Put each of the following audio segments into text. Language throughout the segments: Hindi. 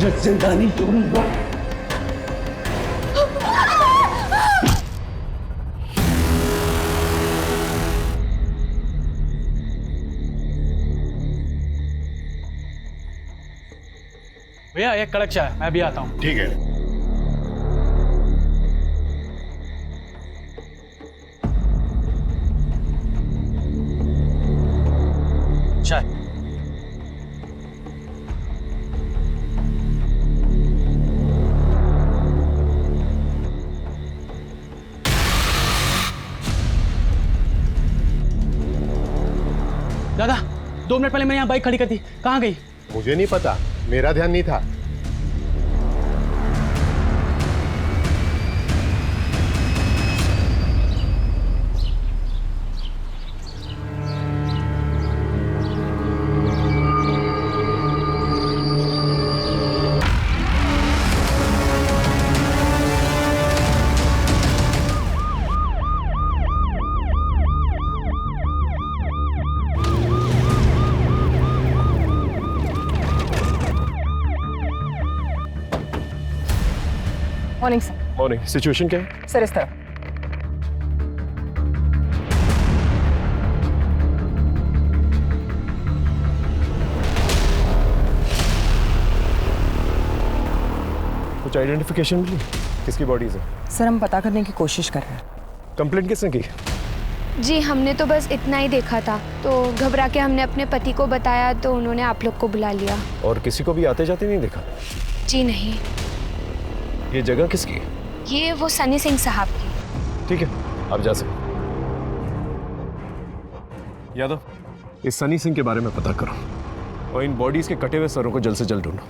तुझे जिंदा नहीं छोड़ूंगा। भैया एक कड़क चाय, मैं भी आता हूँ। ठीक है। चाय। दादा 2 मिनट पहले मैंने यहाँ बाइक खड़ी कर दी, कहाँ गई? मुझे नहीं पता, मेरा ध्यान नहीं था। Morning sir. मॉर्निंग। सिचुएशन क्या है? सर इस तरफ। कुछ आइडेंटिफिकेशन मिली? किसकी बॉडीज है? सर हम पता करने की कोशिश कर रहे हैं। कंप्लेंट किसने की? जी हमने तो बस इतना ही देखा था, तो घबरा के हमने अपने पति को बताया तो उन्होंने आप लोग को बुला लिया। और किसी को भी आते जाते नहीं देखा? जी नहीं। ये जगह किसकी है? ये वो सनी सिंह साहब की। ठीक है, आप जा सकते। यादव, इस सनी सिंह के बारे में पता करो और इन बॉडीज के कटे हुए सरों को जल्द से जल्द ढूंढो।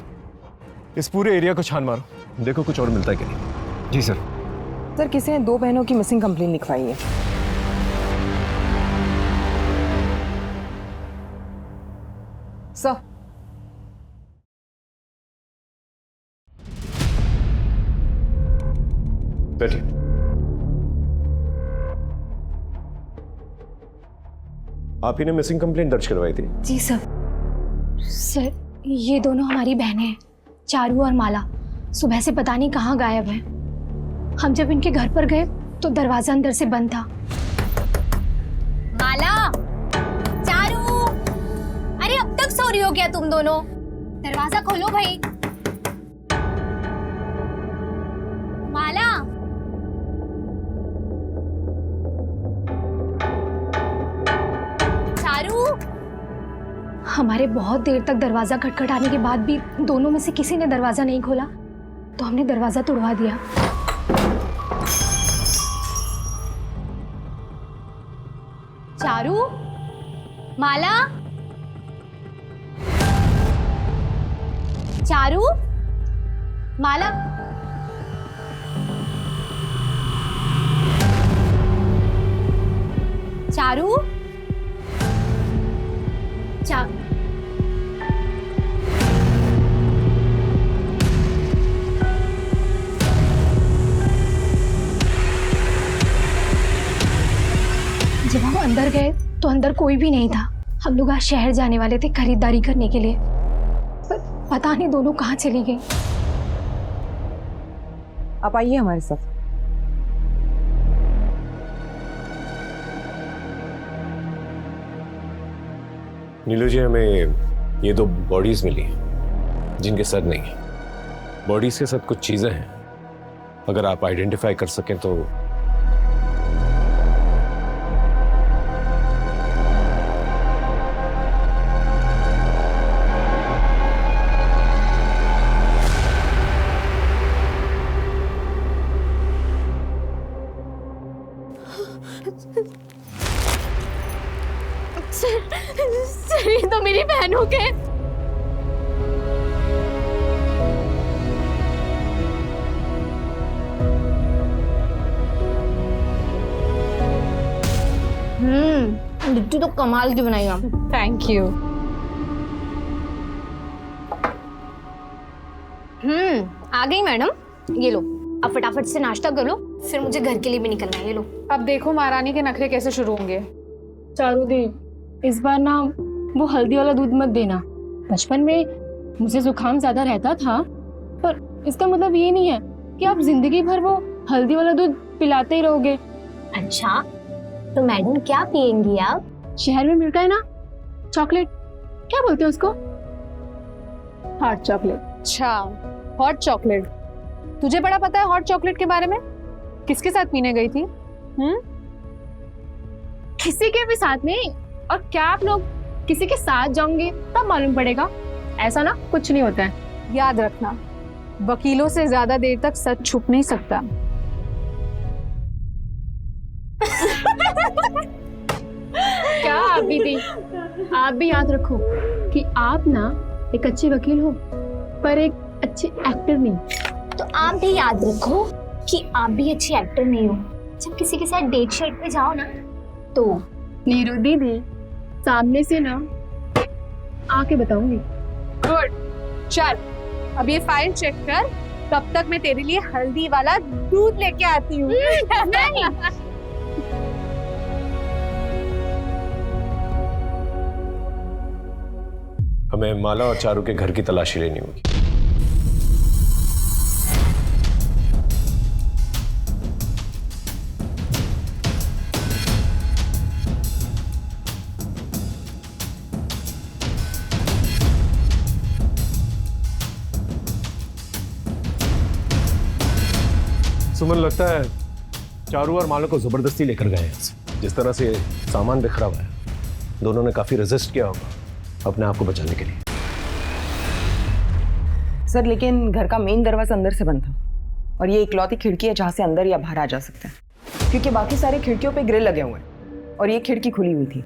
इस पूरे एरिया को छान मारो, देखो कुछ और मिलता है कि नहीं। जी सर। सर किसी ने 2 बहनों की मिसिंग कंप्लेंट लिखवाई है। सर बैठिए। आप ही ने मिसिंग कंप्लेंट दर्ज करवाई थी? जी सर ये दोनों हमारी बहनें हैं, चारू और माला। सुबह से पता नहीं कहाँ गायब है। हम जब इनके घर पर गए तो दरवाजा अंदर से बंद था। माला, चारू, अरे अब तक सो रही हो क्या तुम दोनों? दरवाजा खोलो भाई। माला, चारू। हमारे बहुत देर तक दरवाजा खटखटाने के बाद भी दोनों में से किसी ने दरवाजा नहीं खोला, तो हमने दरवाजा तोड़वा दिया। चारू, माला, चारू, माला, चारू, जब हम अंदर गए तो अंदर कोई भी नहीं था। हम लोग आज शहर जाने वाले थे खरीदारी करने के लिए, पर पता नहीं दोनों कहाँ चली गई। आप आइए हमारे साथ। नीलू जी, हमें ये 2 बॉडीज मिली हैं जिनके सर नहीं है। बॉडीज के साथ कुछ चीजें हैं, अगर आप आइडेंटिफाई कर सकें तो। सर ये तो मेरी बहनों के। लिट्टी तो कमाल की बनाई आप। Thank you. आ गई मैडम, ये लो। अब फटाफट से नाश्ता कर लो, फिर मुझे घर के लिए भी निकलना है। ये लो। अब देखो महारानी के नखरे कैसे शुरू होंगे। चारू दी, इस बार ना वो हल्दी वाला दूध मत देना। बचपन में मुझे जुकाम ज्यादा रहता था पर इसका मतलब ये नहीं है कि आप जिंदगी भर वो हल्दी वाला दूध पिलाते ही रहोगे। अच्छा, तो मैडम क्या पियेंगी आप? शहर में मिलता है ना चॉकलेट, क्या बोलते हैं उसको? Hot chocolate. अच्छा, हॉट चॉकलेट। तुझे बड़ा पता है हॉट चॉकलेट के बारे में? किसके साथ पीने गई थी? किसी के भी साथ नहीं। और क्या आप लोग किसी के साथ जाओगे तब मालूम पड़ेगा? ऐसा ना कुछ नहीं होता है। याद रखना, वकीलों से ज्यादा देर तक सच छुप नहीं सकता। क्या आप दीदी, आप भी याद रखो कि आप ना एक अच्छे वकील हो पर एक अच्छे एक्टर नहीं। तो आप भी याद रखो कि आप भी अच्छी एक्टर नहीं हो। जब किसी के साथ डेट शेट पे जाओ ना तो नीरू दीदी सामने से ना आके बताऊंगी। गुड, चल अब ये फाइल चेक कर, तब तक मैं तेरे लिए हल्दी वाला दूध लेके आती हूँ। नहीं। हमें माला और चारू के घर की तलाशी लेनी होगी। सुमन, लगता है चारू और माला को जबरदस्ती लेकर गए हैं। जिस तरह से सामान बिखरा हुआ है, दोनों ने काफी रेजिस्ट किया होगा अपने आप को बचाने के लिए। सर लेकिन घर का मेन दरवाजा अंदर से बंद था और ये इकलौती खिड़की है जहां से अंदर या बाहर आ जा सकते हैं, क्योंकि बाकी सारे खिड़कियों पे ग्रिल लगे हुए हैं और ये खिड़की खुली हुई थी।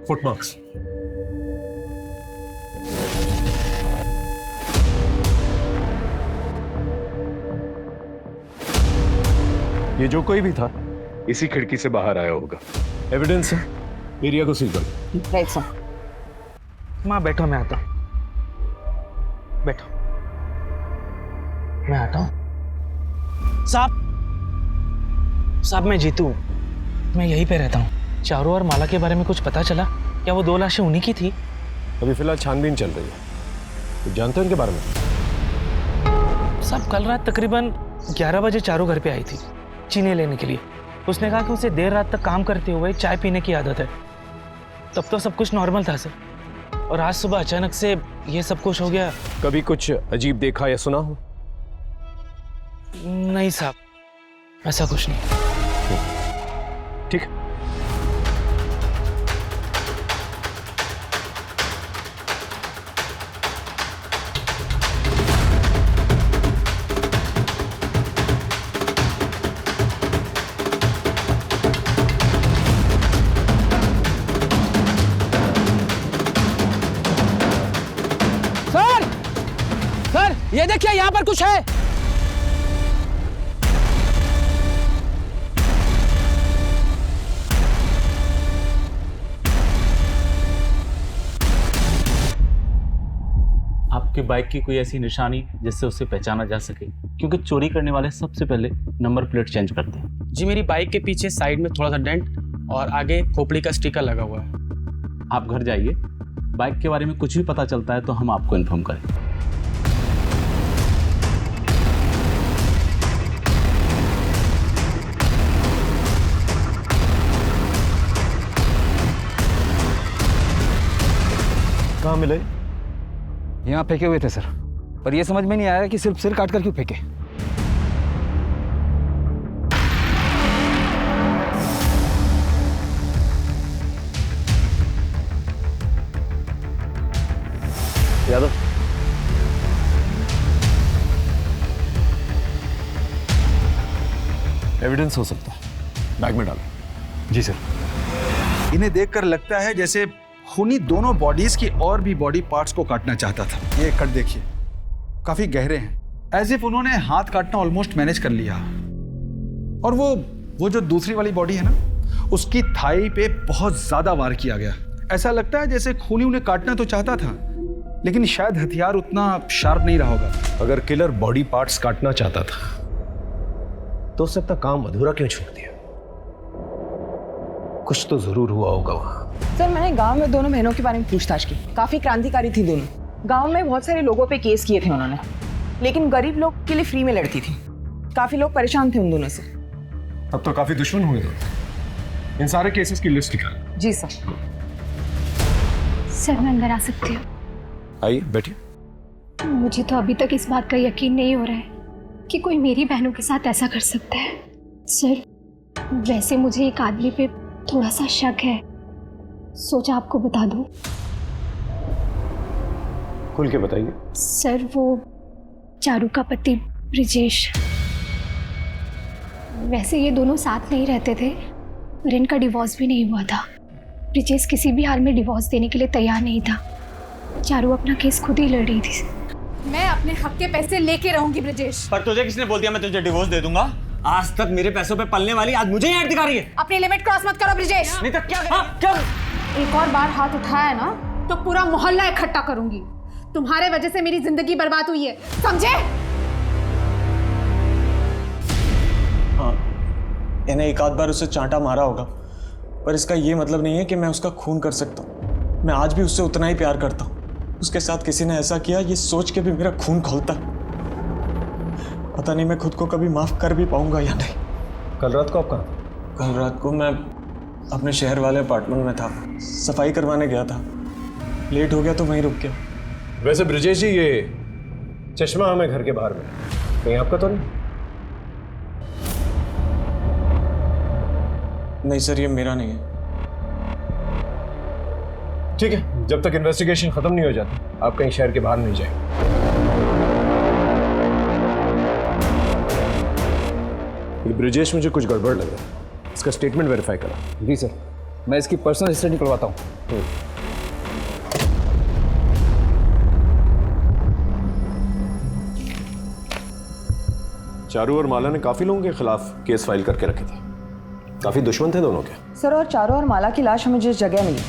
फुटमार्क्स। ये जो कोई भी था इसी खिड़की से बाहर आया होगा। एविडेंस है, एरिया को सील करो। Right sir. माँ बैठो, मैं आता हूँ। बैठो, मैं आता हूँ। साहब मैं जीतू, मैं यहीं पे रहता हूँ। चारू और माला के बारे में कुछ पता चला? क्या वो 2 लाशें उन्हीं की थी? अभी फिलहाल छानबीन चल रही है। तो जानते हो उनके बारे में? साहब कल रात तकरीबन 11 बजे चारू घर पे आई थी चीनी लेने के लिए। उसने कहा कि उसे देर रात तक काम करते हुए चाय पीने की आदत है। तब तो सब कुछ नॉर्मल था सर, और आज सुबह अचानक से ये सब कुछ हो गया। कभी कुछ अजीब देखा या सुना हो? नहीं साहब, ऐसा कुछ नहीं। ठीक है। ये देखिए, यहाँ पर कुछ है। आपके बाइक की कोई ऐसी निशानी जिससे उसे पहचाना जा सके? क्योंकि चोरी करने वाले सबसे पहले नंबर प्लेट चेंज करते हैं। जी, मेरी बाइक के पीछे साइड में थोड़ा सा डेंट और आगे खोपड़ी का स्टिकर लगा हुआ है। आप घर जाइए, बाइक के बारे में कुछ भी पता चलता है तो हम आपको इन्फॉर्म करेंगे। कहाँ मिले? यहाँ फेंके हुए थे सर, पर यह समझ में नहीं आया कि सिर्फ सिर काट कर क्यों फेंके। यादव, एविडेंस हो सकता है, बैग में डालो। जी सर। इन्हें देखकर लगता है जैसे खूनी दोनों बॉडीज की और भी बॉडी पार्ट्स को काटना चाहता था। ये कट देखिए, काफी गहरे हैं, एज इफ उन्होंने हाथ काटना ऑलमोस्ट मैनेज कर लिया। और वो जो दूसरी वाली बॉडी है ना, उसकी थाई पे बहुत ज्यादा वार किया गया। ऐसा लगता है जैसे खूनी उन्हें काटना तो चाहता था, लेकिन शायद हथियार उतना शार्प नहीं रहा होगा। अगर किलर बॉडी पार्ट्स काटना चाहता था तो उसने अपना काम अधूरा क्यों छोड़ दिया? कुछ तो जरूर हुआ होगा वहाँ। सर मैंने गांव में दोनों बहनों के बारे में पूछताछ की, काफी क्रांतिकारी थी दोनों। गांव में बहुत सारे लोगों पे केस किए थे उन्होंने, लेकिन गरीब लोग के लिए फ्री में लड़ती थी। काफी लोग परेशान थे उन दोनों से। अब तो काफी दुश्मन हुए दोनों। इन सारे केसेस की लिस्ट निकाल। जी सर। सर मैं अंदर आ सकती हूँ? आइए बैठिए। मुझे तो अभी तक इस बात का यकीन नहीं हो रहा है कि कोई मेरी बहनों के साथ ऐसा कर सकता है। सर वैसे मुझे एक आदमी पे थोड़ा सा शक है, सोचा आपको बता दूं। खुल के बताइए। सर वो चारू का पति ब्रिजेश, वैसे ये दोनों साथ नहीं रहते थे और इनका डिवोर्स भी नहीं हुआ था। ब्रिजेश किसी भी हाल में डिवोर्स देने के लिए तैयार नहीं था। चारू अपना केस खुद ही लड़ रही थी। मैं अपने हक के पैसे लेके रहूंगी ब्रिजेश। पर तुझे किसने बोल दिया मैं तुझे डिवोर्स दे दूंगा? आज तक मेरे पैसों पे पलने वाली आज मुझे ही दिखा रही है। अपनी लिमिट क्रॉस मत करो ब्रिजेश। नहीं तो क्या? क्या? एक और बार हाथ उठाया ना तो पूरा मोहल्ला इकट्ठा करूंगी। तुम्हारे वजह से मेरी जिंदगी बर्बाद हुई है, समझे? हाँ, इन्हें एक आध बार उसे चांटा मारा होगा, पर इसका ये मतलब नहीं है कि मैं उसका खून कर सकता हूँ। मैं आज भी उससे उतना ही प्यार करता हूँ। उसके साथ किसी ने ऐसा किया ये सोच के भी मेरा खून खौलता है। पता नहीं मैं खुद को कभी माफ कर भी पाऊंगा या नहीं। कल रात को आप कहाँ? कल रात को मैं अपने शहर वाले अपार्टमेंट में था, सफाई करवाने गया था। लेट हो गया तो वहीं रुक गया। वैसे ब्रिजेश जी ये चश्मा हमें घर के बाहर में कहीं आपका तो नहीं? नहीं सर ये मेरा नहीं है। ठीक है, जब तक इन्वेस्टिगेशन खत्म नहीं हो जाती आप कहीं शहर के बाहर नहीं जाएंगे। ये ब्रिजेश मुझे कुछ गड़बड़ लग रहा है, इसका स्टेटमेंट वेरीफाई करा। जी सर, मैं इसकी पर्सनल हिस्ट्री निकलवाता हूँ। चारू और माला ने काफी लोगों के खिलाफ केस फाइल करके रखे थे, काफी दुश्मन थे दोनों के। सर और चारू और माला की लाश हमें जिस जगह मिली,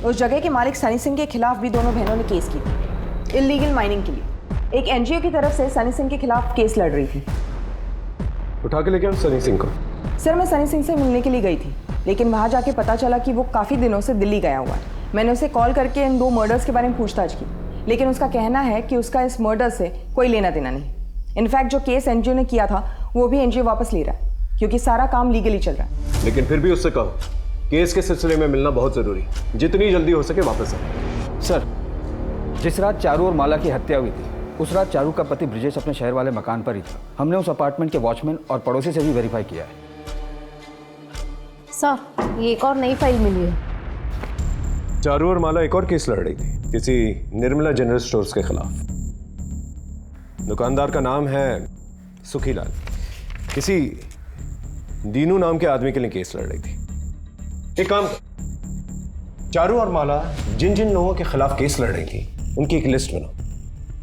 उस जगह के मालिक सनी सिंह के खिलाफ भी दोनों बहनों ने केस की थी, इल्लीगल माइनिंग के लिए। एक एनजीओ की तरफ से सनी सिंह के खिलाफ केस लड़ रही थी। उठा के लेके आओ सनी सिंह को। सर मैं सनी सिंह से मिलने के लिए गई थी, लेकिन वहाँ जाके पता चला कि वो काफ़ी दिनों से दिल्ली गया हुआ है। मैंने उसे कॉल करके इन 2 मर्डर्स के बारे में पूछताछ की, लेकिन उसका कहना है कि उसका इस मर्डर से कोई लेना देना नहीं। इनफैक्ट जो केस एनजीओ ने किया था वो भी एनजीओ वापस ले रहा है, क्योंकि सारा काम लीगली चल रहा है। लेकिन फिर भी उससे कहो केस के सिलसिले में मिलना बहुत जरूरी, जितनी जल्दी हो सके वापस आए। सर जिस रात चारू और माला की हत्या हुई थी उस रात चारू का पति ब्रिजेश अपने शहर वाले मकान पर ही था। हमने उस अपार्टमेंट के वॉचमैन और पड़ोसी से भी वेरीफाई किया है। सर ये एक और नई फाइल मिली है। चारू और माला एक और केस लड़ रही थी किसी निर्मला जनरल स्टोर्स के खिलाफ। दुकानदार का नाम है सुखीलाल, किसी दीनू नाम के आदमी के लिए केस लड़ रही थी। एक काम, चारू और माला जिन जिन लोगों के खिलाफ केस लड़ रही थी उनकी एक लिस्ट बनाओ,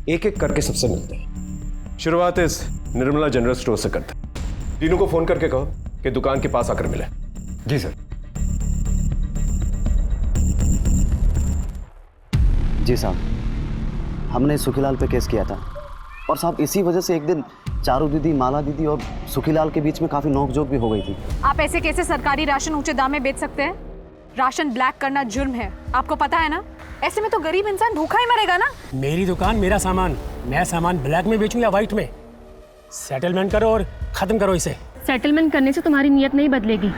एक एक करके सबसे मिलते हैं। शुरुआत इस निर्मला जनरल स्टोर से करते हैं। दीनू को फोन करके कहो कि दुकान के पास आकर मिले। जी सर। जी साहब, हमने सुखीलाल पे केस किया था और साहब इसी वजह से एक दिन चारू दीदी, माला दीदी और सुखीलाल के बीच में काफी नोकझोंक भी हो गई थी। आप ऐसे कैसे सरकारी राशन ऊंचे दाम में बेच सकते हैं? राशन ब्लैक करना जुर्म है, आपको पता है ना? ऐसे में तो गरीब इंसान भूखा ही मरेगा ना। मेरी दुकान मेरा सामान, मैं सामान ब्लैक में बेचूं या व्हाइट में? सेटलमेंट करो और खत्म करो इसे। सेटलमेंट करने से तुम्हारी नीयत नहीं बदलेगी।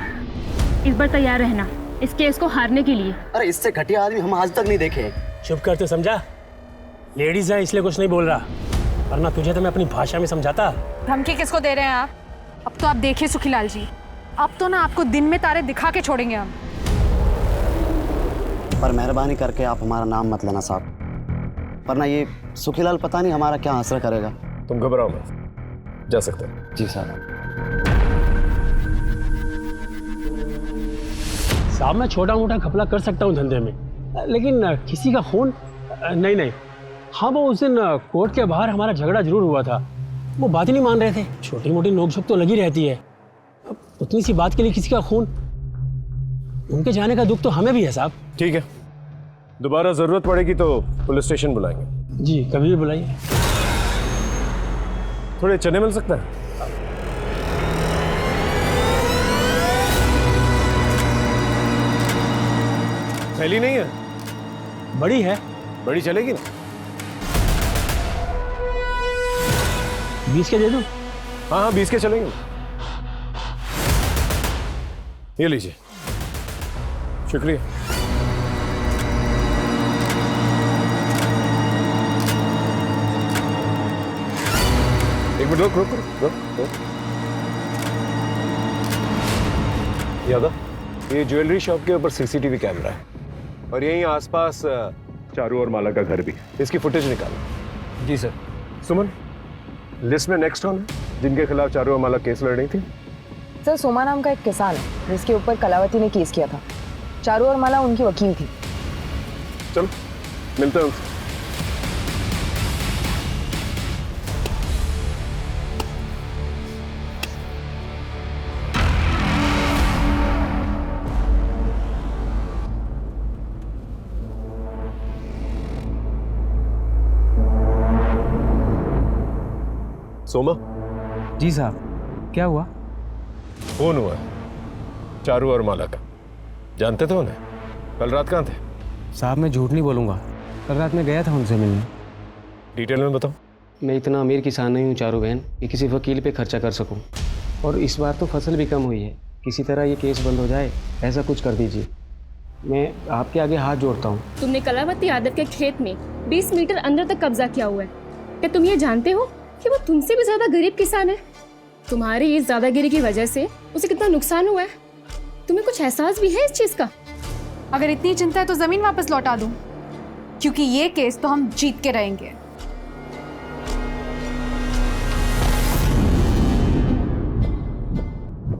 इस बार तैयार रहना इस केस को हारने के लिए। अरे इससे घटिया आदमी हम आज तक नहीं देखे। चुप कर, तो समझा? लेडीज है इसलिए कुछ नहीं बोल रहा, वरना तुझे तो मैं अपनी भाषा में समझाता। धमकी किसको दे रहे हैं आप? अब तो आप देखिए सुखीलाल जी, अब तो ना आपको दिन में तारे दिखा के छोड़ेंगे हम। पर मेहरबानी करके आप हमारा नाम मत लेना साहब, वरना ये सुखीलाल पता नहीं हमारा क्या असर करेगा। तुम घबराओ मत, जा सकते हैं। जी साहब। साहब मैं छोटा मोटा घपला कर सकता हूँ धंधे में, लेकिन किसी का खून नहीं। हाँ वो उस दिन कोर्ट के बाहर हमारा झगड़ा जरूर हुआ था, वो बात ही नहीं मान रहे थे। छोटी मोटी नोकझोंक तो लगी रहती है, उतनी सी बात के लिए किसी का खून, उनके जाने का दुख तो हमें भी है साहब। ठीक है, दोबारा जरूरत पड़ेगी तो पुलिस स्टेशन बुलाएंगे। जी कभी भी बुलाइए। थोड़े चने मिल सकता है? थैली नहीं है? बड़ी है। बड़ी चलेगी ना? 20 के दे दूं? हाँ हाँ 20 के चलेंगे। ये लीजिए। शुक्रिया। एक मिनट रुक रुक रुक रुक। यादव, ये ज्वेलरी शॉप के ऊपर सीसीटीवी कैमरा है और यहीं आसपास चारू और माला का घर भी है। इसकी फुटेज निकालो। जी सर। सुमन, लिस्ट में नेक्स्ट कौन है जिनके खिलाफ चारू और माला केस लड़ रही थी? सर सोमा नाम का एक किसान है जिसके ऊपर कलावती ने केस किया था। चारू और माला उनकी वकील थी। चलो मिलते हैं उनसे। सोमा। जी साहब, क्या हुआ? फोन हुआ चारू और माला का। जानते थे उन्हें? कल रात कहाँ थे? साहब मैं झूठ नहीं बोलूँगा, कल रात मैं गया था उनसे मिलने। डिटेल में बताओ। मैं इतना अमीर किसान नहीं हूँ चारू बहन कि किसी वकील पे खर्चा कर सकूँ, और इस बार तो फसल भी कम हुई है। किसी तरह ये केस बंद हो जाए, ऐसा कुछ कर दीजिए। मैं आपके आगे हाथ जोड़ता हूँ। तुमने कलावती यादव के खेत में 20 मीटर अंदर तक कब्जा किया हुआ है। क्या तुम ये जानते हो कि वो तुमसे भी ज्यादा गरीब किसान है? तुम्हारी इस ज्यादागिरी की वजह से उसे कितना नुकसान हुआ है, तुम्हें कुछ एहसास भी है इस चीज का? अगर इतनी चिंता है तो जमीन वापस लौटा दूं, क्योंकि ये केस तो हम जीत के रहेंगे।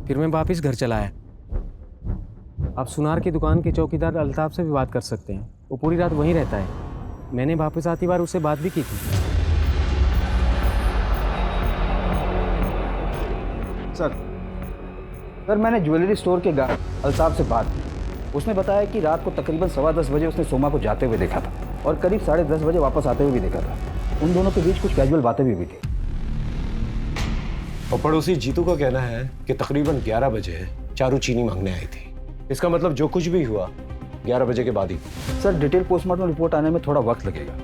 फिर मैं वापस घर चला आया। आप सुनार की दुकान के चौकीदार अल्ताफ से भी बात कर सकते हैं, वो पूरी रात वहीं रहता है। मैंने वापस आती बार उससे बात भी की थी। सर मैंने ज्वेलरी स्टोर के गार्ड अल्ताफ से बात की। उसने बताया कि रात को तकरीबन 10:15 बजे उसने सोमा को जाते हुए देखा था और करीब 10:30 बजे वापस आते हुए भी देखा था। उन दोनों के बीच कुछ कैजुअल बातें भी हुई थी। और पड़ोसी जीतू का कहना है कि तकरीबन 11 बजे चारू चीनी मांगने आई थी। इसका मतलब जो कुछ भी हुआ 11 बजे के बाद ही। सर डिटेल पोस्टमार्टम रिपोर्ट आने में थोड़ा वक्त लगेगा,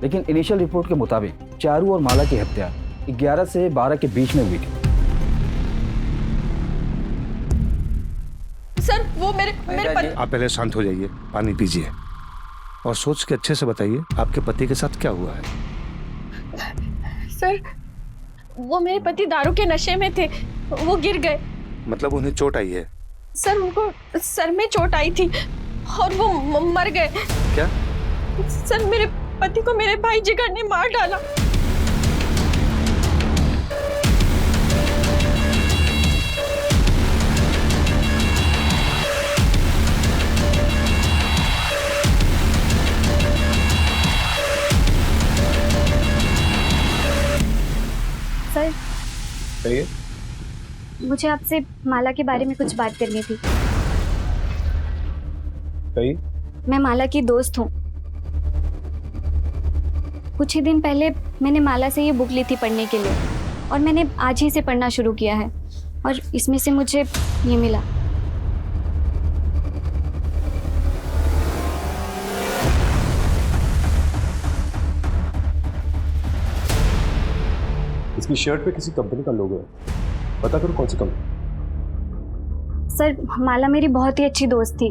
लेकिन इनिशियल रिपोर्ट के मुताबिक चारू और माला की हत्या 11 से 12 के बीच में हुई थी। सर वो मेरे पति। आप पहले शांत हो जाइए, पानी पीजिए और सोच के अच्छे से बताइए आपके पति के साथ क्या हुआ है। सर वो मेरे पति दारू के नशे में थे, वो गिर गए। मतलब उन्हें चोट आई है? सर उनको सर में चोट आई थी और वो मर गए। क्या? सर मेरे पति को मेरे भाई जिगर ने मार डाला। सर कहिए। मुझे आपसे माला के बारे में कुछ बात करनी थी। कहिए। मैं माला की दोस्त हूँ। कुछ ही दिन पहले मैंने माला से ये बुक ली थी पढ़ने के लिए, और मैंने आज ही से पढ़ना शुरू किया है, और इसमें से मुझे ये मिला। इसकी शर्ट पे किसी कंपनी का लोगो है, पता करो कौन सी कंपनी। सर माला मेरी बहुत ही अच्छी दोस्त थी,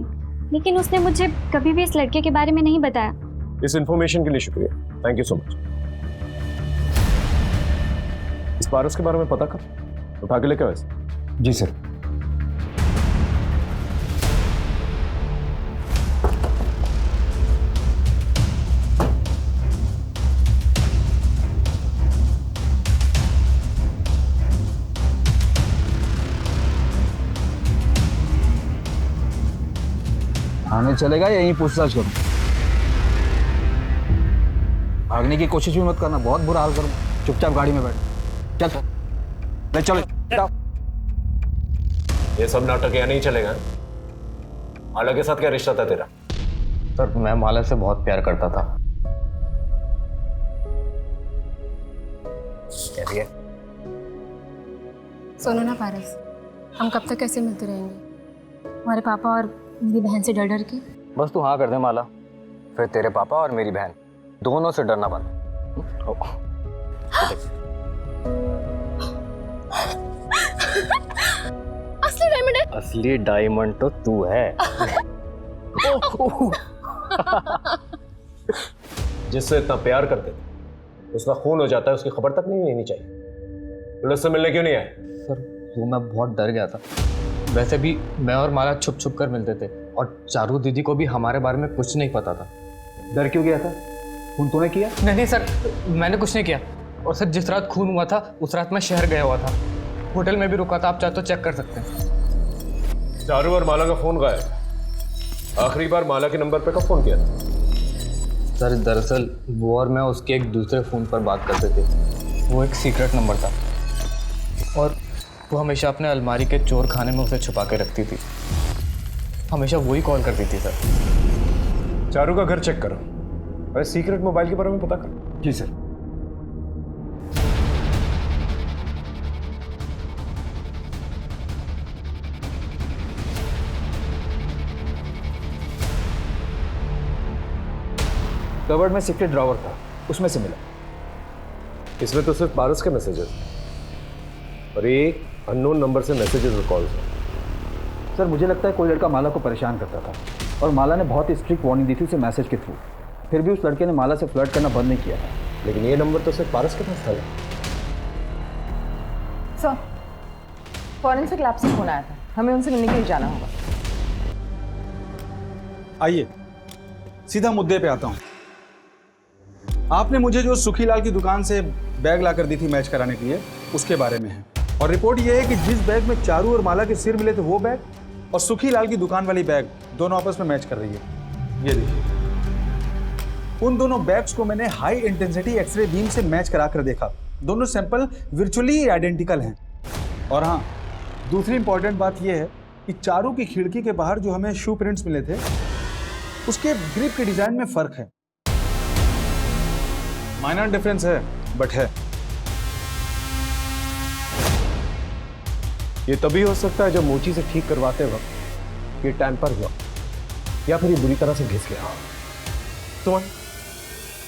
लेकिन उसने मुझे कभी भी इस लड़के के बारे में नहीं बताया। इस इंफॉर्मेशन के लिए शुक्रिया, थैंक यू सो मच। इस पारस के बारे में पता कर, उठा के लेकर वैसे। जी सर। थाने चलेगा या यहीं पूछताछ करूं? भागने की कोशिश भी मत करना, बहुत बुरा हाल करूं। चुपचाप गाड़ी में बैठ। चल ले चलो। ये सब नाटक यहाँ नहीं चलेगा। माला के साथ क्या रिश्ता था तेरा? सर मैं माला से बहुत प्यार करता था। सुनो ना पारस, हम कब तक ऐसे मिलते रहेंगे? हमारे पापा और मेरी बहन से डर डर के बस तू हाँ कर दे माला, फिर तेरे पापा और मेरी बहन दोनों से डरना बंद। असली डायमंड है। असली डायमंड तो तू है। जिससे इतना प्यार करते थे उसका खून हो जाता है, उसकी खबर तक नहीं लेनी चाहिए। पुलिस से मिलने क्यों नहीं आए? सर वो मैं बहुत डर गया था। वैसे भी मैं और माला छुप छुप कर मिलते थे और चारू दीदी को भी हमारे बारे में कुछ नहीं पता था। डर क्यों गया था? खून तूने किया? नहीं सर, मैंने कुछ नहीं किया। और सर जिस रात खून हुआ था उस रात मैं शहर गया हुआ था, होटल में भी रुका था, आप चाहे तो चेक कर सकते हैं। चारू और माला का फोन गायब। आखिरी बार माला के नंबर पे कब फोन किया था? सर दरअसल वो और मैं उसके एक दूसरे फ़ोन पर बात करते थे। वो एक सीक्रेट नंबर था और वो हमेशा अपने अलमारी के चोर खाने में उसे छुपा के रखती थी। हमेशा वही कॉल करती थी सर। चारू का घर चेक करो और सीक्रेट मोबाइल के बारे में पता करो। जी सर। कवर्ड में सीक्रेट ड्रॉवर था, उसमें से मिला। इसमें तो सिर्फ पारस के मैसेजेस और एक अननोन नंबर से मैसेजेस और कॉल्स हैं। सर मुझे लगता है कोई लड़का माला को परेशान करता था और माला ने बहुत ही स्ट्रिक्ट वार्निंग दी थी उसे मैसेज के थ्रू। फिर भी उस लड़के ने माला से फ्लर्ट करना बंद नहीं किया था। लेकिन ये नंबर तो सिर्फ पारस के पास था। सर, फॉरेंसिक लैब से फोन आया था, हमें उनसे मिलने के लिए जाना होगा। आइए सीधा मुद्दे पे आता हूँ। आपने मुझे जो सुखीलाल की दुकान से बैग लाकर दी थी मैच कराने के लिए, उसके बारे में है। और रिपोर्ट ये है कि जिस बैग में चारू और माला के सिर मिले थे वो बैग और सुखीलाल की दुकान वाली बैग दोनों आपस में मैच कर रही है। ये देखिए, उन दोनों बैग्स को मैंने हाई इंटेंसिटी एक्सरे बीम से मैच करा कर देखा। दोनों सैंपल वर्चुअली आइडेंटिकल हैं। और हाँ, दूसरी इंपॉर्टेंट बात यह है कि चारू की खिड़की के बाहर जो हमें शू प्रिंट्स मिले थे उसके ग्रिप के डिजाइन में फर्क है। माइनर डिफरेंस है बट है। ये तभी हो सकता है जब मोची से ठीक करवाते वक्त ये टैंपर हुआ या फिर ये बुरी तरह से घिस गया। तो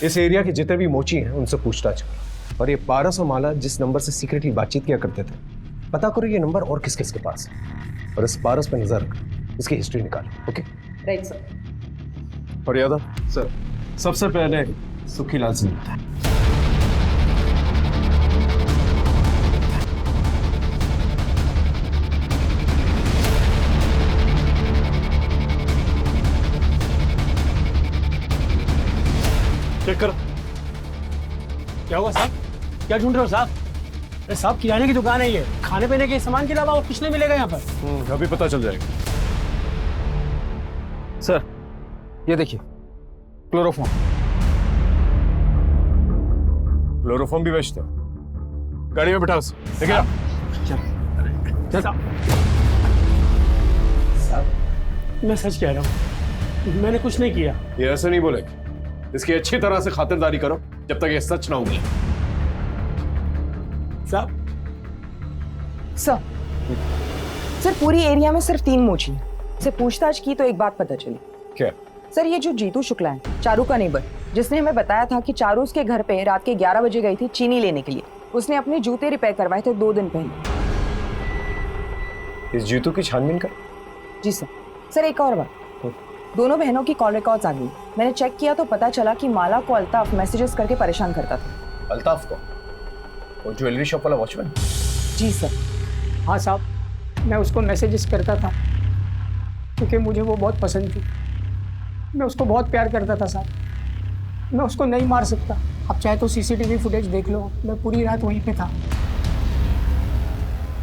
इस एरिया के जितने भी मोची हैं उनसे पूछताछ करो और ये पारस और माला जिस नंबर से सीक्रेटली बातचीत किया करते थे पता करो ये नंबर और किस किस के पास है और इस पारस पे नजर रखो, इसकी हिस्ट्री निकालो। Okay right sir. और यादव सर, सबसे पहले सुखीलाल से मिलता है। चेक करो। क्या हुआ साहब? क्या ढूंढ रहे हो साहब? अरे साहब किराने की दुकान है ये, खाने पीने के सामान के अलावा और कुछ नहीं मिलेगा यहाँ पर। अभी पता चल जाएगा। सर ये देखिए, क्लोरोफॉर्म। क्लोरोफॉर्म भी बेचते हो? गाड़ी में बिठाओ। लेके आओ। चल साहब, मैं सच कह रहा हूँ, मैंने कुछ नहीं किया। ये ऐसे नहीं बोलेगा। इसकी अच्छी तरह से खातिरदारी करो जब तक ये सच ना हो गया। साहब सर पूरी एरिया में सिर्फ 3 मोची से पूछताछ की तो एक बात पता चली। क्या? सर ये जो जीतू शुक्ला है, चारू का नेबर, जिसने हमें बताया था कि चारू उसके घर पे रात के 11 बजे गई थी चीनी लेने के लिए। उसने अपने जूते रिपेयर करवाए थे 2 दिन पहले। इस जूतों की छानबीन कर। जी सर। सर एक और बात, दोनों बहनों की कॉल रिकॉर्ड्स आ गई। मैंने चेक किया तो पता चला कि माला को अल्ताफ मैसेजेस करके परेशान करता था। अल्ताफ को? वो ज्वेलरी शॉप वाला वॉचमैन? जी सर। हाँ साहब, मैं उसको मैसेजेस करता था क्योंकि मुझे वो बहुत पसंद थी। मैं उसको बहुत प्यार करता था साहब। मैं उसको नहीं मार सकता। आप चाहे तो सीसीटीवी फुटेज देख लो, मैं पूरी रात वहीं पे था।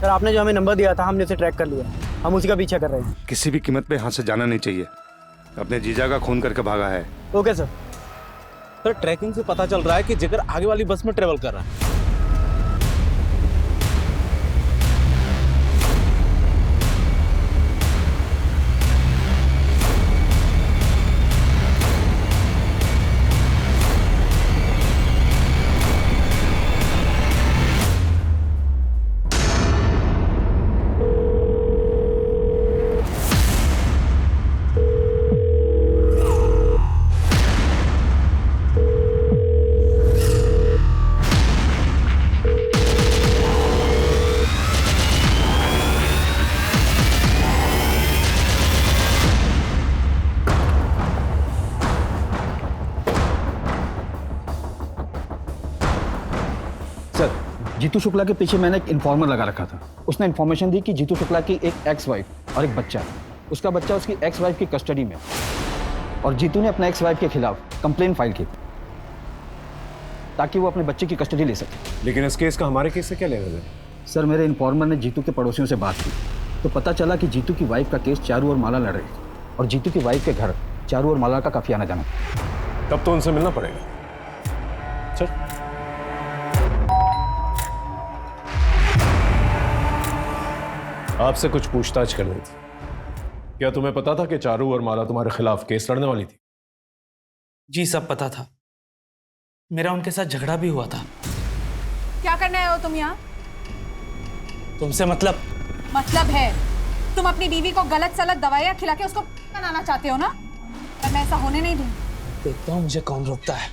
सर आपने जो हमें नंबर दिया था हमने उसे ट्रैक कर लिया, हम उसी का पीछा कर रहे हैं। किसी भी कीमत पे यहाँ से जाना नहीं चाहिए। अपने जीजा का खून करके भागा है। Okay sir. सर ट्रैकिंग से पता चल रहा है कि जिगर आगे वाली बस में ट्रेवल कर रहा है। जीतू शुक्ला के पीछे मैंने एक इन्फॉर्मर लगा रखा था। उसने इन्फॉर्मेशन दी कि जीतू शुक्ला की एक एक्स वाइफ और एक बच्चा है। उसका बच्चा उसकी एक्स वाइफ की कस्टडी में है और जीतू ने अपने एक्स वाइफ के खिलाफ कंप्लेन फाइल की ताकि वो अपने बच्चे की कस्टडी ले सके। लेकिन इस केस का हमारे केस से क्या लेना देना? सर, मेरे इन्फॉर्मर ने जीतू के पड़ोसियों से बात की तो पता चला कि जीतू की वाइफ का केस चारू और माला लड़ रही थी और जीतू की वाइफ के घर चारू और माला का काफी आना जाना। तब तो उनसे मिलना पड़ेगा। चल। आपसे कुछ पूछताछ करनी थी। क्या तुम्हें पता था कि चारू और माला तुम्हारे खिलाफ केस लड़ने वाली थी? जी सब पता था। मेरा उनके साथ झगड़ा भी हुआ था। क्या करने आए हो तुम यहाँ? तुमसे मतलब है तुम अपनी बीवी को गलत सलत दवाइयाँ खिला के उसको बनाना चाहते हो ना? पर मैं ऐसा होने नहीं दूंगी। देखता हूँ मुझे कौन रोकता है।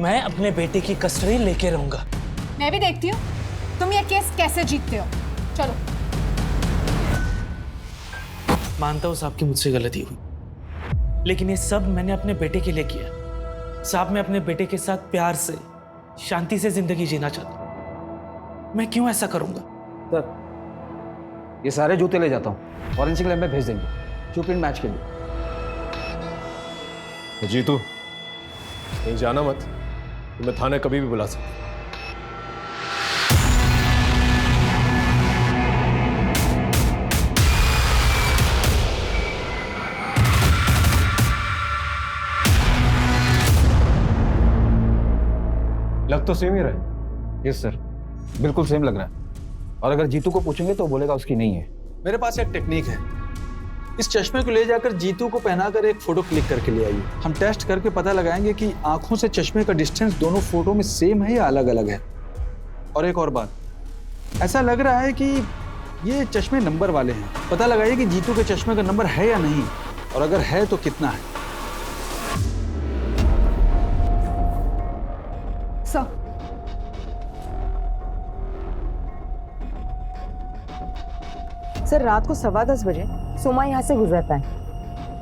मैं अपने बेटे की कस्टडी लेके रहूंगा। मैं भी देखती हूँ तुम ये केस कैसे जीतते हो। चलो। मानता हूँ साहब की मुझसे गलती हुई, लेकिन ये सब मैंने अपने बेटे के लिए किया। साहब, मैं अपने बेटे के साथ प्यार से शांति से जिंदगी जीना चाहता हूँ। मैं क्यों ऐसा करूंगा? सर, ये सारे जूते ले जाता हूँ, फॉरेंसिक लैब में भेज देंगे शू प्रिंट मैच के लिए। जीतू, कहीं जाना मत। तुम्हें थाने कभी भी बुला सकते। लग तो सेम ही रहा है। यस सर, बिल्कुल सेम लग रहा है। और अगर जीतू को पूछेंगे तो बोलेगा उसकी नहीं है। मेरे पास एक टेक्निक है। इस चश्मे को ले जाकर जीतू को पहनाकर एक फोटो क्लिक करके ले आइए। हम टेस्ट करके पता लगाएंगे कि आंखों से चश्मे का डिस्टेंस दोनों फोटो में सेम है या अलग अलग है। और एक और बात, ऐसा लग रहा है कि ये चश्मे नंबर वाले हैं। पता लगाइए कि जीतू के चश्मे का नंबर है या नहीं, और अगर है तो कितना है। सर, रात को 10:15 बजे सोमा यहाँ से गुजरता है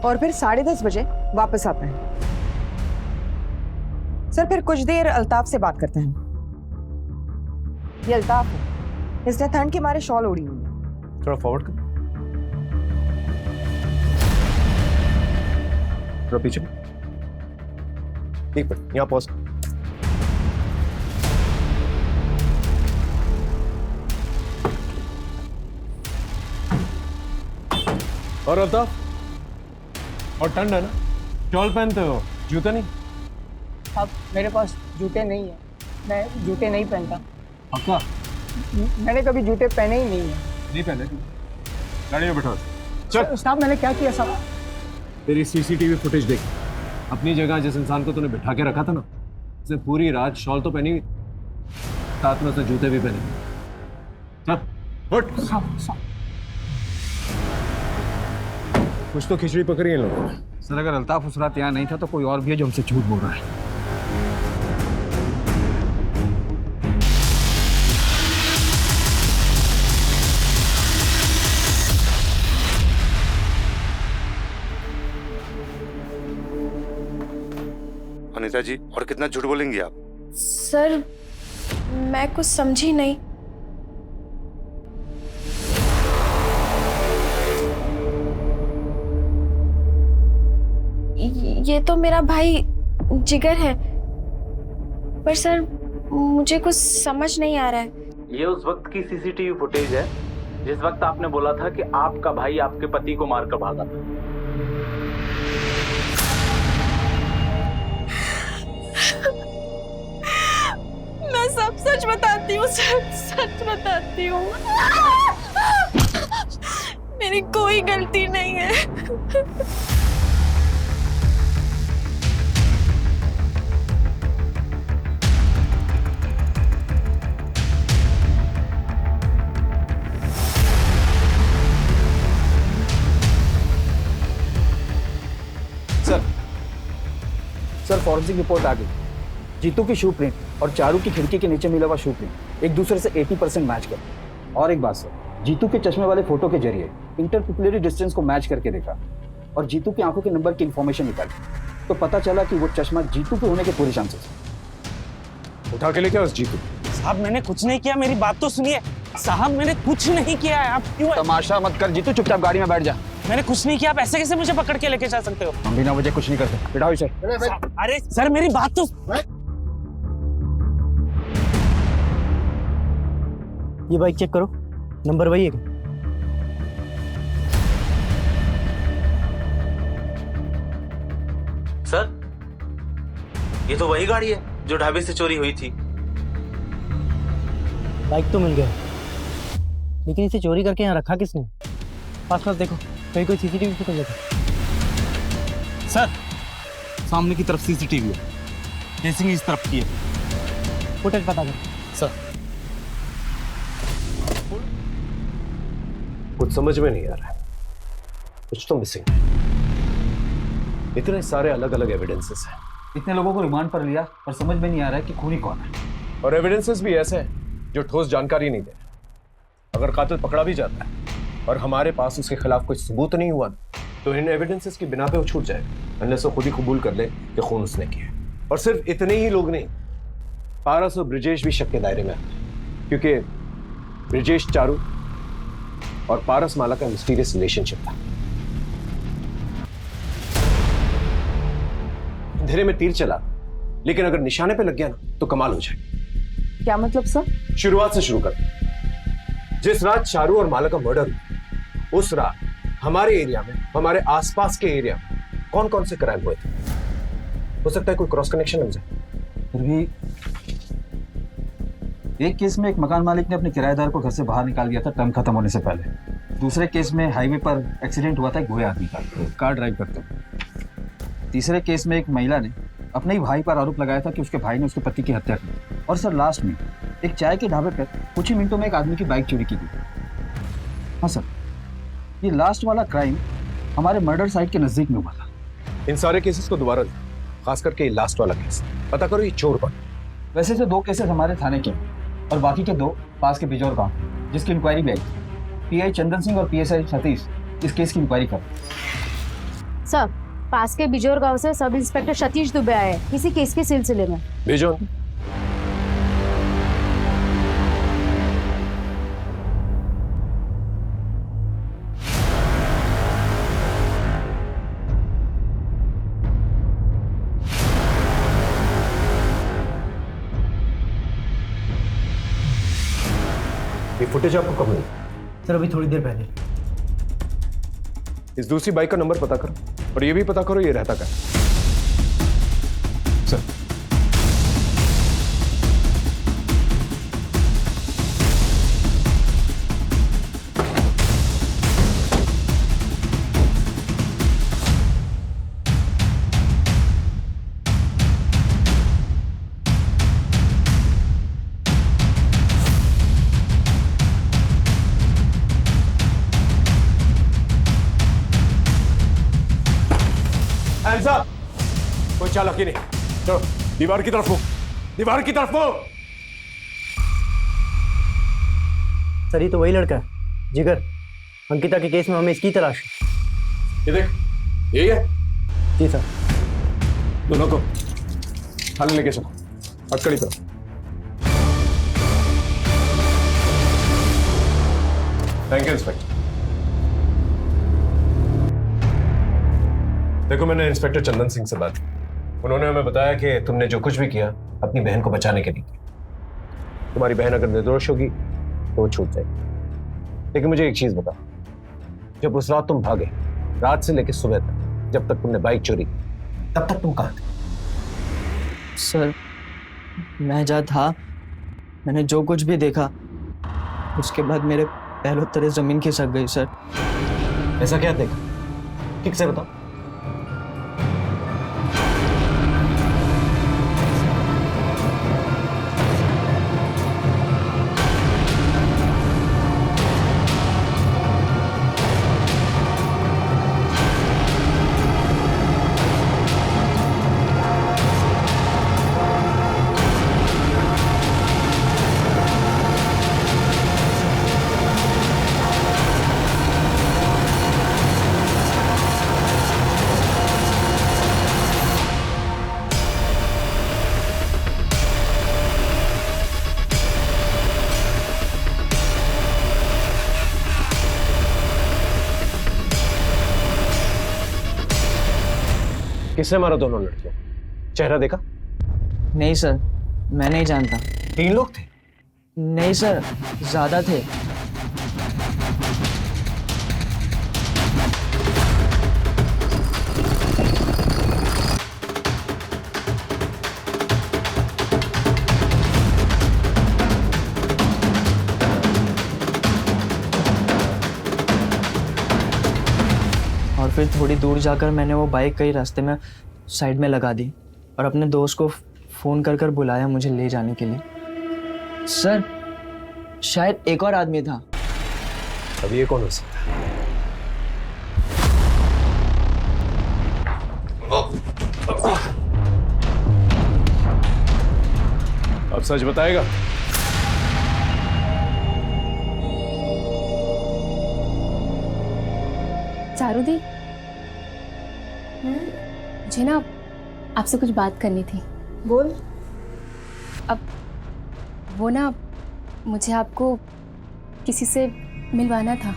और फिर 10:30 बजे वापस आता है। सर, फिर कुछ देर अल्ताफ से बात करते हैं। ये अल्ताफ है, इसने ठंड के मारे शॉल ओढ़ी हुई है। थोड़ा फॉरवर्ड कर, थोड़ा पीछे। एक मिनट, यहाँ पॉज। और अल्ताफ, और ठंड है ना, शॉल पहनते हो, जूते नहीं? अब मेरे पास जूते नहीं है, मैं जूते नहीं पहनता। पक्का? मैंने कभी जूते पहने ही नहीं है। नहीं पहने? गाड़ी में बैठो। चल। साहब, मैंने क्या किया साहब? तेरी सीसीटीवी फुटेज देख। अपनी जगह जिस इंसान को तूने बिठा के रखा था ना, उसने पूरी रात शॉल तो पहनी हुई, साथ में उसने जूते भी पहने। चल उठ। कुछ तो खिचड़ी पकड़ी है लोगों ने। सर, अगर अल्ताफ उस रात यहाँ नहीं था तो कोई और भी है जो हमसे झूठ बोल रहा है। अनीता जी, और कितना झूठ बोलेंगी आप? सर, मैं कुछ समझी नहीं। ये तो मेरा भाई जिगर है, पर सर मुझे कुछ समझ नहीं आ रहा है। ये उस वक्त की सीसीटीवी फुटेज है जिस वक्त आपने बोला था कि आपका भाई आपके पति को मारकर भागा था। मैं सब सच बताती हूँ सर, सच बताती हूँ। मेरी कोई गलती नहीं है। सर, फॉरेंसिक रिपोर्ट आ गई। जीतू की शू प्रिंट और चारू की खिड़की के नीचे मिला हुआ शू प्रिंट एक दूसरे से 80% मैच कर। और एक बात सर, जीतू के चश्मे वाले फोटो के जरिए इंटरपिपुलरी डिस्टेंस को मैच करके देखा और जीतू की आंखों के नंबर की इंफॉर्मेशन निकाली तो पता चला कि वो चश्मा जीतू के होने के पूरे चांसेस। उठा के लेके उस जीतू। साहब मैंने कुछ नहीं किया, मेरी बात तो सुनिए। साहब मैंने कुछ नहीं किया है, आप क्यों तमाशा मत कर जीतू, चुपचाप गाड़ी में बैठ जा। मैंने कुछ नहीं किया, आप ऐसे कैसे मुझे पकड़ के लेके जा सकते हो? हम बिना वजह कुछ नहीं करते, बिठाओ इसे। अरे सर मेरी बात तो ये बाइक चेक करो, नंबर वही है क्या? सर ये तो वही गाड़ी है जो ढाबे से चोरी हुई थी। बाइक तो मिल गया, लेकिन इसे चोरी करके यहाँ रखा किसने? पास पास देखो, कहीं कोई सीसीटीवी फुटेज है? सर सामने की तरफ सीसीटीवी है, केसिंग इस तरफ की है। फुटेज पता कर सर। कुछ समझ में नहीं आ रहा है, कुछ तो मिसिंग है। इतने सारे अलग अलग एविडेंसेस हैं। इतने लोगों को रिमांड पर लिया पर समझ में नहीं आ रहा है कि खूनी कौन है। और एविडेंसेस भी ऐसे हैं जो ठोस जानकारी नहीं दे। अगर कातिल पकड़ा भी जाता है और हमारे पास उसके खिलाफ कोई सबूत नहीं हुआ तो इन एविडेंसेस की बिना पे वो छूट जाएगा, अनलेस वो खुद ही कबूल कर ले कि खून उसने किया। और सिर्फ इतने ही लोग नहीं, पारस और ब्रिजेश भी शक के दायरे में आते हैं, क्योंकि ब्रिजेश चारू और पारस माला का मिस्टीरियस रिलेशनशिप था। अंधेरे में तीर चला, लेकिन अगर निशाने पे लग गया ना तो कमाल हो जाए। क्या मतलब सर? शुरुआत से शुरू कर। जिस रात चारू और माला का मर्डर हुआ, उस रात हमारे एरिया में, हमारे आसपास के एरिया में कौन कौन से क्राइम हुए थे? हो सकता है कोई क्रॉस कनेक्शन लग जाए। फिर भी एक केस में एक मकान मालिक ने अपने किराएदार को घर से बाहर निकाल दिया था टर्म खत्म होने से पहले। दूसरे केस में हाईवे पर एक्सीडेंट हुआ था एक गोए आदमी का, कार ड्राइव करते हुए। तीसरे केस में एक महिला ने अपने ही भाई पर आरोप लगाया था कि उसके भाई ने उसके पति की हत्या की। और सर लास्ट में एक चाय के ढाबे पर कुछ ही मिनटों में एक आदमी की बाइक चोरी की गई। हाँ सर, ये लास्ट वाला क्राइम हमारे मर्डर साइट के नजदीक में हुआ था। इन सारे केसेस को दोबारा, खास करके ये लास्ट वाला केस, पता करो ये चोर कौन। वैसे तो 2 केसेस हमारे थाने के और बाकी के 2 पास के बिजौर गांव, जिसकी इंक्वायरी भी आई। पीआई चंदन सिंह और पीएसआई सतीश इस केस की इंक्वायरी कर। सर पास के बिजौर गांव से सब इंस्पेक्टर सतीश दुबे आए हैं किसी केस के सिलसिले में। भेजो। ये फुटेज आपको कब मिली? सर अभी थोड़ी देर पहले। इस दूसरी बाइक का नंबर पता करो और ये भी पता करो ये रहता क्या। सर साहब, कोई चालाकी नहीं। चलो दीवार की तरफ हो, दीवार की तरफ हो। सर ये तो वही लड़का है, जिगर। अंकिता के केस में हमें इसकी तलाश है। ये देख, यही है। जी सर। दोनों को थाने लेके चलो, अटकड़ी तरफ। Thank you inspector. देखो मैंने इंस्पेक्टर चंदन सिंह से बात की, उन्होंने हमें बताया कि तुमने जो कुछ भी किया अपनी बहन को बचाने के लिए किया। तुम्हारी बहन अगर निर्दोष होगी तो वो छूट जाएगी। लेकिन मुझे एक चीज बताओ, जब उस रात तुम भागे, रात से लेकर सुबह तक, जब तक तुमने बाइक चोरी की, तब तक तुम कहाँ थे? सर मैं जहाँ था, मैंने जो कुछ भी देखा, उसके बाद मेरे पैरों तले जमीन खिसक गई सर। ऐसा क्या देखा, ठीक से बताओ। किसने मारा दोनों लड़कियों? चेहरा देखा? नहीं सर, मैं नहीं जानता। 3 लोग थे? नहीं सर, ज्यादा थे। और फिर थोड़ी दूर जाकर मैंने वो बाइक कहीं रास्ते में साइड में लगा दी और अपने दोस्त को फ़ोन कर कर बुलाया मुझे ले जाने के लिए। सर, शायद एक और आदमी था। अब ये कौन हो सकता है? अब सच बताएगा? चारू दी, मुझे ना आपसे कुछ बात करनी थी। बोल। अब वो ना, मुझे आपको किसी से मिलवाना था।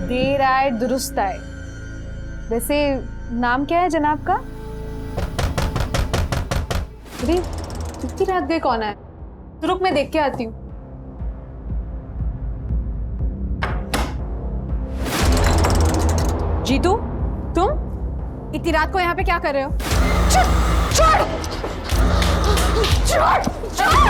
देर आए दुरुस्त आए। वैसे नाम क्या है जनाब का? अरे इतनी रात गए कौन है? तो रुक मैं देख के आती हूँ। जीतू, तुम इतनी रात को यहाँ पे क्या कर रहे हो? छोड़, छोड़, छोड़, छोड़।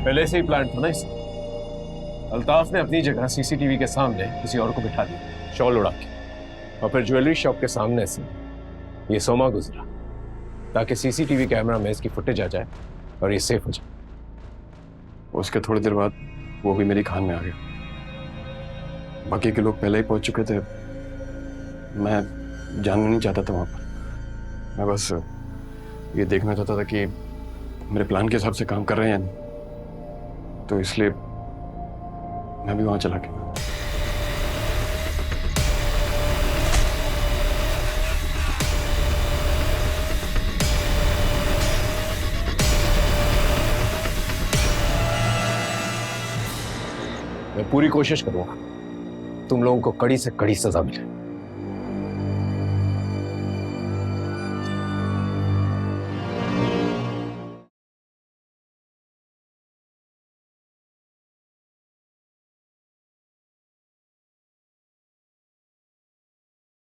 पहले से ही प्लान था ना इस। अल्ताफ ने अपनी जगह सीसीटीवी के सामने किसी और को बिठा दिया, शॉल उड़ा के, और फिर ज्वेलरी शॉप के सामने से ये सोमा गुजरा ताकि सीसीटीवी कैमरा में इसकी फुटेज आ जाए और ये सेफ हो जाए। उसके थोड़ी देर बाद वो भी मेरी खान में आ गया। बाकी के लोग पहले ही पहुंच चुके थे, मैं जानना नहीं चाहता था वहां पर। मैं बस ये देखना चाहता था कि मेरे प्लान के हिसाब से काम कर रहे हैं या नहीं, तो इसलिए मैं भी वहां चला गया। मैं पूरी कोशिश करूंगा तुम लोगों को कड़ी से कड़ी सजा मिले।